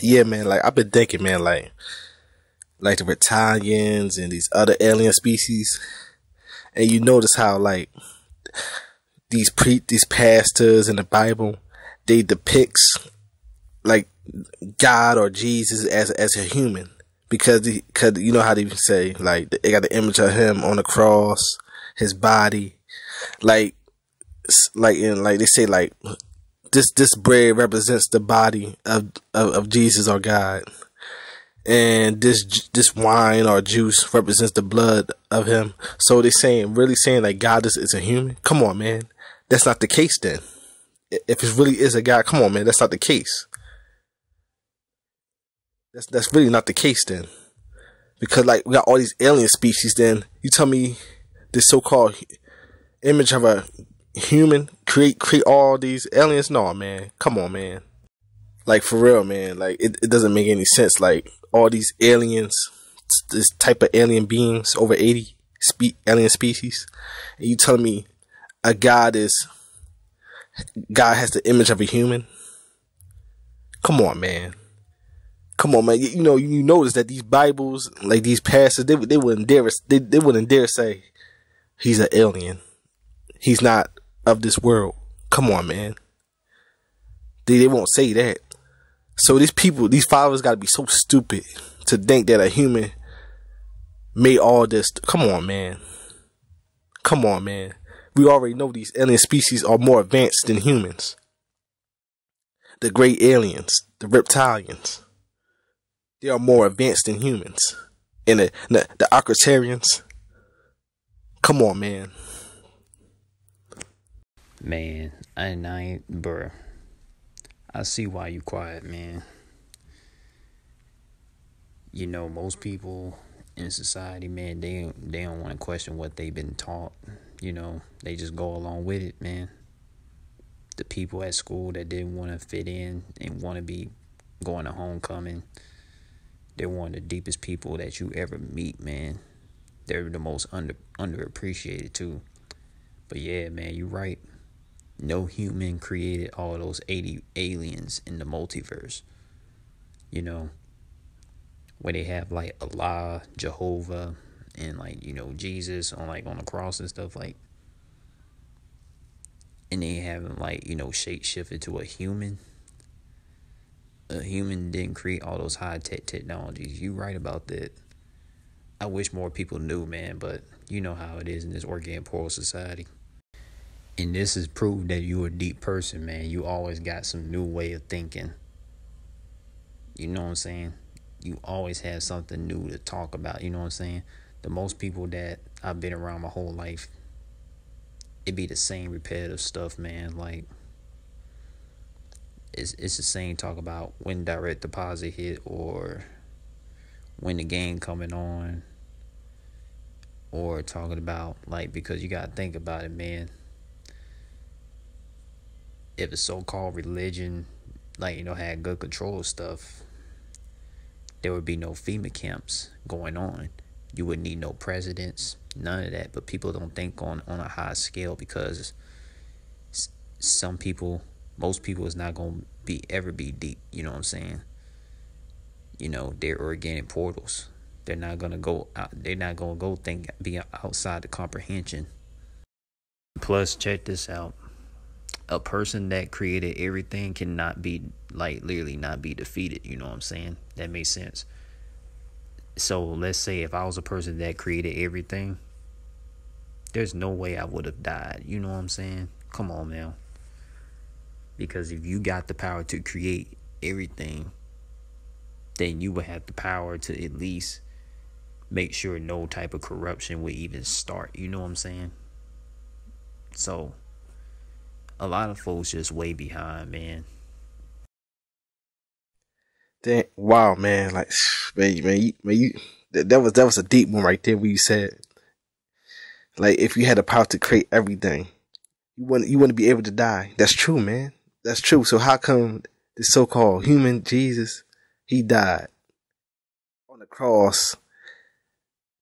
Yeah, man, like I've been thinking, man, like the reptilians and these other alien species, and you notice how like these pastors in the Bible, they depicts like God or Jesus as a human, because you know how they say like they got the image of him on the cross, his body, like like they say like this bread represents the body of Jesus or God, and this wine or juice represents the blood of him. So they really saying like God is a human. Come on, man, that's not the case. Then if it really is a God, come on, man, that's not the case. That's really not the case then, because like we got all these alien species. Then you tell me this so-called image of a human create all these aliens? No, man, come on, man. Like for real, man. Like it doesn't make any sense. Like all these aliens, this type of alien beings, over 80 alien species, and you telling me a God has the image of a human? Come on, man. Come on, man. You know, you notice that these Bibles, like these pastors, they wouldn't dare say he's an alien. He's not of this world. Come on, man. They won't say that. So these followers got to be so stupid to think that a human made all this. Come on, man. Come on, man. We already know these alien species are more advanced than humans. The great aliens, the reptilians, they are more advanced than humans. And the Occultarians, come on, man. Man, I ain't, bruh. I see why you quiet, man. You know, most people in society, man, they don't want to question what they've been taught. You know, they just go along with it, man. The people at school that didn't want to fit in and want to be going to homecoming, they're one of the deepest people that you ever meet, man. They're the most underappreciated too. But yeah, man, you're right. No human created all those 80 aliens in the multiverse. You know, where they have like Allah, Jehovah, and like, you know, Jesus on the cross and stuff, like, and they haven't like, you know, shape shifted to a human. A human didn't create all those high tech technologies. You right about that. I wish more people knew, man, but you know how it is in this organic poor society. And this is proof that you're a deep person, man. You always got some new way of thinking. You know what I'm saying? You always have something new to talk about. You know what I'm saying? The most people that I've been around my whole life, it be the same repetitive stuff, man. Like, it's the same talk about when direct deposit hit, or when the game coming on, or talking about, like, because you got to think about it, man. If a so-called religion, like, you know, had good control of stuff, there would be no FEMA camps going on. You wouldn't need no presidents, none of that. But people don't think on a high scale, because most people is not going to ever be deep. You know what I'm saying? You know, they're organic portals. They're not going to go out. They're not going to be outside the comprehension. Plus, check this out. A person that created everything cannot be, like, literally not be defeated. You know what I'm saying? That makes sense. So let's say if I was a person that created everything, there's no way I would have died. You know what I'm saying? Come on, man. Because if you got the power to create everything, then you would have the power to at least make sure no type of corruption would even start. You know what I'm saying? So a lot of folks just way behind, man. Wow, man. Like, man, that was a deep one right there where you said, like, if you had the power to create everything, you wouldn't be able to die. That's true, man. That's true. So how come the so-called human Jesus, he died on the cross?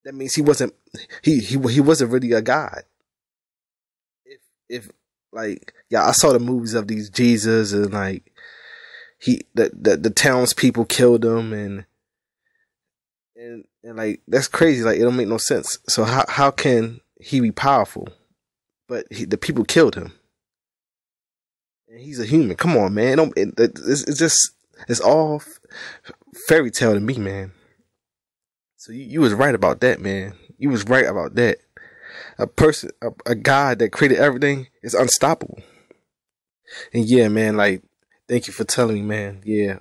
That means he wasn't really a God. If like, yeah, I saw the movies of these Jesus, and like, the townspeople killed him, and like that's crazy. Like it don't make no sense. So how can he be powerful, but the people killed him, and he's a human? Come on, man. It's just it's all fairy tale to me, man. So you was right about that, man. You was right about that. A God that created everything is unstoppable. And yeah, man, like, thank you for telling me, man. Yeah,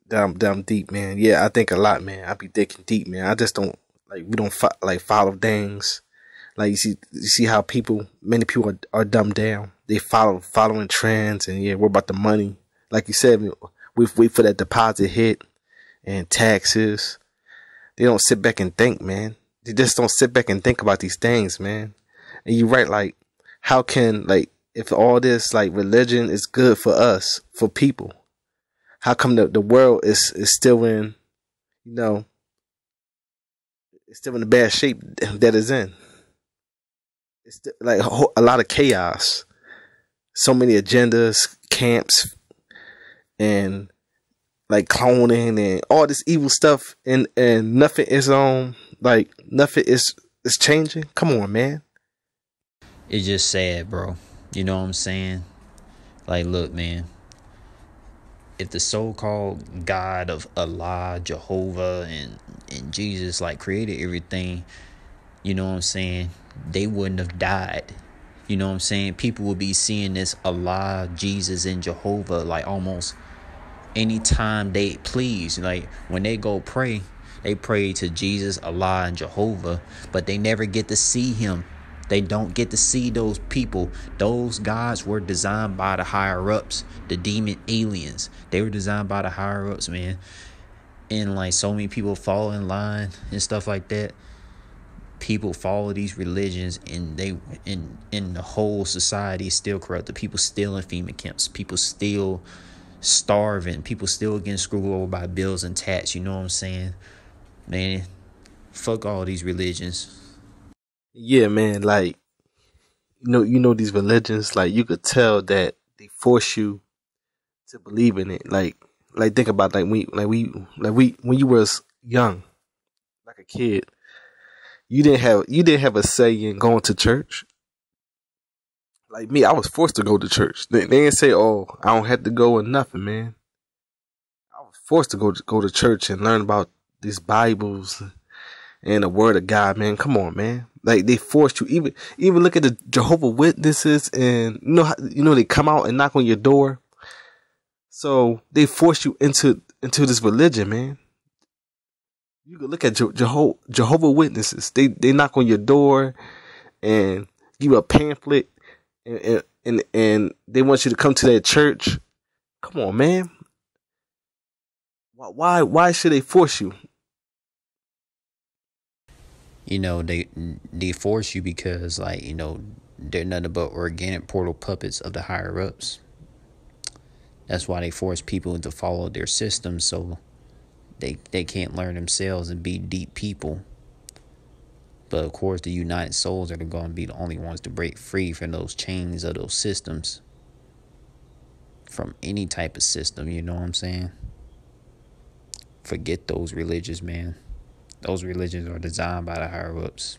down deep, man. Yeah, I think a lot, man. I be thinking deep, man. I just don't like we don't follow things. Like you see how many people are dumbed down. They following trends, and yeah, we're about the money. Like you said, we wait for that deposit hit and taxes. They don't sit back and think, man. They just don't sit back and think about these things, man. And you're right, like, how can, like, if all this, like, religion is good for us, for people, how come the world is still in, it's still in the bad shape that it's in? It's still, like, a lot of chaos. So many agendas, camps, and like cloning and all this evil stuff, and nothing is nothing is changing. Come on, man. It's just sad, bro. You know what I'm saying? Like, look, man. If the so-called God of Allah, Jehovah, and Jesus, like, created everything, you know what I'm saying, they wouldn't have died. You know what I'm saying? People would be seeing this Allah, Jesus, and Jehovah, like, almost anytime they please. Like, when they go pray, they pray to Jesus, Allah, and Jehovah, but they never get to see him. They don't get to see those people. Those gods were designed by the higher ups, the demon aliens. They were designed by the higher ups, man. And like, so many people fall in line and stuff like that. People follow these religions, and they in the whole society is still corrupt. The people still in FEMA camps. People still starving. People still getting screwed over by bills and tax. You know what I'm saying? Man, fuck all these religions. Yeah, man, like, you know these religions, like, you could tell that they force you to believe in it. Like think about, like, when you was young, like a kid, you didn't have a say in going to church. Like me, I was forced to go to church. They didn't say, "Oh, I don't have to go," or nothing, man. I was forced to go to church and learn about these Bibles and the Word of God, man. Come on, man. Like, they forced you. Even look at the Jehovah Witnesses, and they come out and knock on your door. So they force you into this religion, man. You can look at Jehovah Witnesses. They knock on your door and give you a pamphlet, and they want you to come to their church. Come on, man. Why should they force you? You know, they force you because, like, they're nothing but organic portal puppets of the higher ups. That's why they force people to follow their systems, so they can't learn themselves and be deep people. But of course, the united souls are going to be the only ones to break free from those chains of those systems, from any type of system. You know what I'm saying? Forget those religions, man. Those religions are designed by the higher ups.